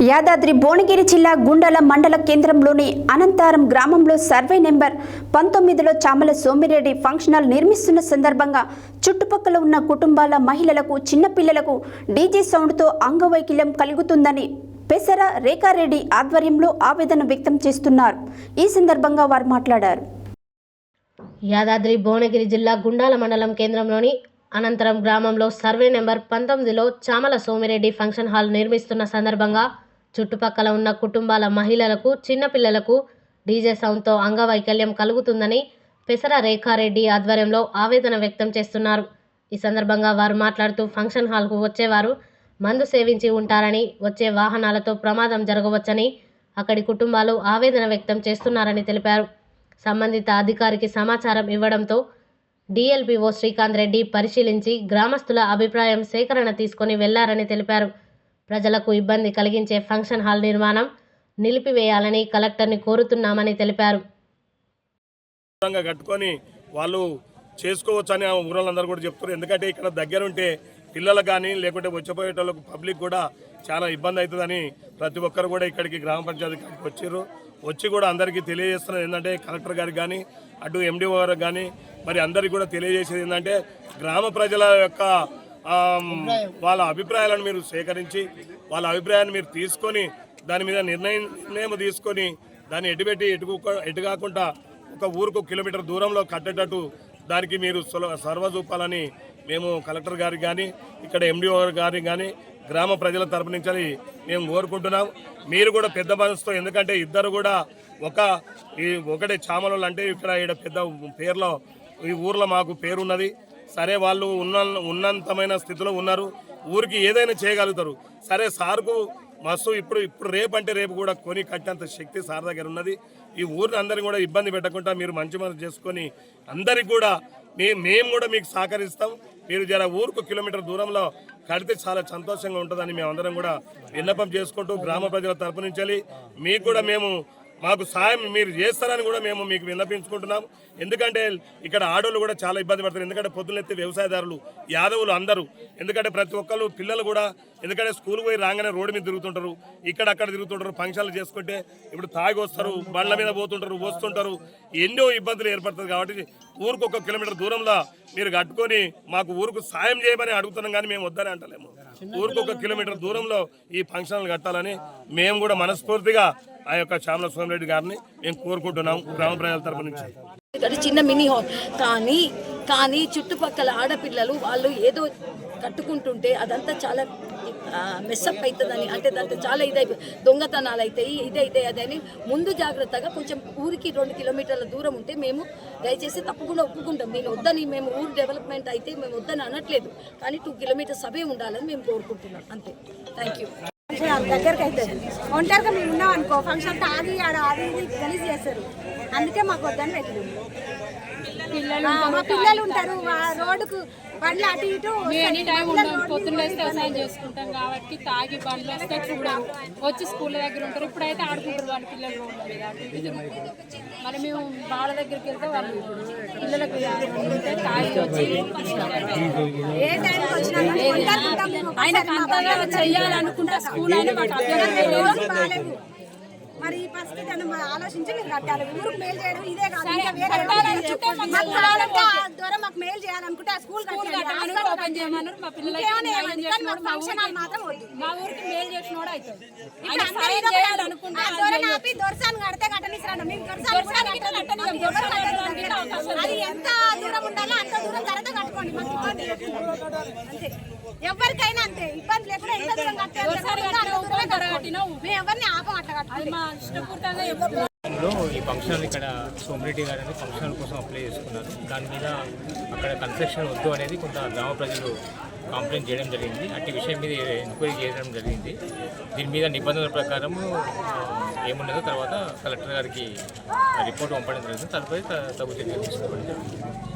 యాదాద్రి భువనగిరి జిల్లా గుండాల మండల కేంద్రంలోని అనంతారం గ్రామంలో సర్వే నెంబర్ 19లో చామల సోమిరెడ్డి ఫంక్షన్ హాల్ నిర్మిస్తున్న సందర్భంగా చుట్టుపక్కల ఉన్న కుటుంబాల మహిళలకు చిన్నపిల్లలకు డీజే సౌండ్తో అంగవైకల్యం కలుగుతుందని పెసర రేఖారెడ్డి ఆధ్వర్యంలో ఆవేదన వ్యక్తం చేస్తున్నారు. ఈ సందర్భంగా వారు మాట్లాడారు. యాదాద్రి భువనగిరి జిల్లా గుండాల మండలం కేంద్రంలోని అనంతరం గ్రామంలో సర్వే నెంబర్ 19లో చామల సోమిరెడ్డి ఫంక్షన్ హాల్ నిర్మిస్తున్న సందర్భంగా చుట్టుపక్కల ఉన్న కుటుంబాల మహిళలకు చిన్నపిల్లలకు డీజే సౌండ్తో అంగవైకల్యం కలుగుతుందని పెసర రేఖారెడ్డి ఆధ్వర్యంలో ఆవేదన వ్యక్తం చేస్తున్నారు. ఈ సందర్భంగా వారు మాట్లాడుతూ ఫంక్షన్ హాల్కు వచ్చేవారు మందు సేవించి ఉంటారని, వచ్చే వాహనాలతో ప్రమాదం జరగవచ్చని అక్కడి కుటుంబాలు ఆవేదన వ్యక్తం చేస్తున్నారని తెలిపారు. సంబంధిత అధికారికి సమాచారం ఇవ్వడంతో డిఎల్పిఓ శ్రీకాంత్ రెడ్డి పరిశీలించి గ్రామస్తుల అభిప్రాయం సేకరణ తీసుకొని వెళ్లారని తెలిపారు. ప్రజలకు ఇబ్బంది కలిగించే ఫంక్షన్ హాల్ నిర్మాణం నిలిపివేయాలని కలెక్టర్ని కోరుతున్నామని తెలిపారు. కట్టుకొని వాళ్ళు చేసుకోవచ్చని ఊళ్ళందరూ కూడా చెప్తున్నారు. ఎందుకంటే ఇక్కడ దగ్గర ఉంటే పిల్లలకు కానీ లేకుంటే వచ్చిపోయేటోళ్ళకు పబ్లిక్ కూడా చాలా ఇబ్బంది అవుతుందని ప్రతి ఒక్కరు కూడా ఇక్కడికి గ్రామ పంచాయతీ వచ్చారు. వచ్చి కూడా అందరికీ తెలియజేస్తున్నారు ఏంటంటే కలెక్టర్ గారికి కానీ అటు ఎండిఓ గారికి కానీ మరి అందరికీ కూడా తెలియజేసేది ఏంటంటే గ్రామ ప్రజల యొక్క వాళ్ళ అభిప్రాయాలను మీరు సేకరించి వాళ్ళ అభిప్రాయాన్ని మీరు తీసుకొని దాని మీద నిర్ణయం తీసుకొని దాన్ని ఎటు కాకుండా ఒక ఊరుకు కిలోమీటర్ దూరంలో కట్టేటట్టు దానికి మీరు సర్వ చూపాలని మేము కలెక్టర్ గారికి కానీ ఇక్కడ ఎండిఓ గారికి కానీ గ్రామ ప్రజల తరపు నుంచి మేము కోరుకుంటున్నాం. మీరు కూడా పెద్ద మనసుతో, ఎందుకంటే ఇద్దరు కూడా ఒకటే చామలు అంటే ఇక్కడ పెద్ద పేర్లో ఈ ఊర్లో మాకు పేరున్నది. సరే వాళ్ళు ఉన్నంతమైన స్థితిలో ఉన్నారు, ఊరికి ఏదైనా చేయగలుగుతారు. సరే సార్కు మస్తు ఇప్పుడు రేపు అంటే రేపు కూడా కొని కట్టేంత శక్తి సార్ దగ్గర ఉన్నది. ఈ ఊరిని అందరినీ కూడా ఇబ్బంది పెట్టకుండా మీరు మంచి మనసు చేసుకొని అందరికి కూడా మేము కూడా మీకు సహకరిస్తాం. మీరు జర ఊరుకు కిలోమీటర్ దూరంలో కడితే చాలా సంతోషంగా ఉంటుందని మేమందరం కూడా విన్నపం చేసుకుంటూ గ్రామ ప్రజల తరపు నుంచి మీకు కూడా మాకు సాయం మీరు చేస్తారని కూడా మేము మీకు విన్నపించుకుంటున్నాం. ఎందుకంటే ఇక్కడ ఆడోళ్ళు కూడా చాలా ఇబ్బంది పడతారు. ఎందుకంటే పొద్దునెత్తి వ్యవసాయదారులు యాదవులు అందరూ, ఎందుకంటే ప్రతి ఒక్కళ్ళు పిల్లలు కూడా ఎందుకంటే స్కూల్ పోయి రాగానే రోడ్డు మీద తిరుగుతుంటారు, ఇక్కడక్కడ తిరుగుతుంటారు, ఫంక్షన్లు చేసుకుంటే ఇప్పుడు తాగి వస్తారు, బండ్ల మీద పోతుంటారు, వస్తుంటారు, ఎన్నో ఇబ్బందులు ఏర్పడుతుంది. కాబట్టి ఊరికి 1 కిలోమీటర్ దూరంలో మీరు కట్టుకొని మాకు ఊరుకు సాయం చేయమని అడుగుతున్నాం, కానీ మేము వద్దని అంటలేము. ఊరికి 1 కిలోమీటర్ దూరంలో ఈ ఫంక్షన్లు కట్టాలని మేము కూడా మనస్ఫూర్తిగా ఆ యొక్క చామల సోమిరెడ్డి గారిని మేము కోరుకుంటున్నాం గ్రామ ప్రజల తరపు నుంచి. చిన్న మినీ హాల్ కానీ చుట్టుపక్కల ఆడపిల్లలు వాళ్ళు ఏదో కట్టుకుంటుంటే అదంతా చాలా మెస్సప్ అవుతుందని, అంటే దాంట్లో చాలా దొంగతనాలు అవుతాయి, ఇదైతాయి అదని ముందు జాగ్రత్తగా కొంచెం ఊరికి 2 కిలోమీటర్ల దూరం ఉంటే మేము దయచేసి తప్పకుండా ఒప్పుకుంటాం. నేను వద్దని, మేము ఊరు డెవలప్మెంట్ అయితే మేము వద్దని అనట్లేదు, కానీ 2 కిలోమీటర్స్ అవే ఉండాలని మేము కోరుకుంటున్నాం. అంతే. Thank you. దగ్గరకు అవుతుంది. ఒంటరిగా మేము ఉన్నాం అనుకో, ఫంక్షన్ తాగి ఆడ అది గలీజ్ చేస్తారు. అందుకే మాకు వద్దని పెట్టినాం. పిల్లలు ఉంటారు రోడ్డుకు, బండ్లు అటు ఇటు పొద్దున్న వేస్తే వ్యవసాయం చేసుకుంటాం కాబట్టి తాగి బండ్లు వస్తే చూడరు, వచ్చి స్కూల్ దగ్గర ఉంటారు. ఇప్పుడైతే ఆడుకుంటారు వాళ్ళ పిల్లలు రోడ్ల మీద అటు ఇటు తిరుగుతారు. మరి మేము వాళ్ళ దగ్గరికి వెళ్తే వాళ్ళు పిల్లలకు తాగి వచ్చి ఆయన అంతగా చెయ్యాలనుకుంటే స్కూల్ అయినా మాకు అభ్యర్థం. మరి ఈ పరిస్థితి ఆలోచించి మీరు కట్టాలి. ఊరికి మేలు చేయడం ఇదే కాదు, మాకు మేలు చేయాలనుకుంటే ఆ స్కూల్ ఓపెన్ చేయమన్నారు. మా పిల్లలకి ఫంక్షన్ హాల్ మాత్రం వద్దు. మా ఊరికి మేలు చేసినోడు అవుతుంది. దొరసాన్ని కడితే కట్టనిస్తాను. అది ఎంత దూరం ఉండాలో అంత దూరం ధరతో కట్టుకోండి. మాకు ఇబ్బంది అంతే, ఎవరికైనా అంతే ఇబ్బంది లేకుండా ఎంత దూరం కట్టాలి. మేము ఎవరిని ఆపం అట్లా కట్టాలి. ఈ ఫంక్షన్ ఇక్కడ సోమిరెడ్డి గారు అనేది ఫంక్షన్ కోసం అప్లై చేసుకున్నారు. దాని మీద అక్కడ కన్స్ట్రక్షన్ వద్దు అనేది కొంత గ్రామ ప్రజలు కంప్లైంట్ చేయడం జరిగింది. అట్టి విషయం మీద ఎంక్వైరీ చేయడం జరిగింది. దీని మీద నిబంధనల ప్రకారం ఏమున్నదో తర్వాత కలెక్టర్ గారికి రిపోర్ట్ పంపడం జరిగింది. తదుపరి తగు చర్యలు తీసుకోవడం జరిగింది.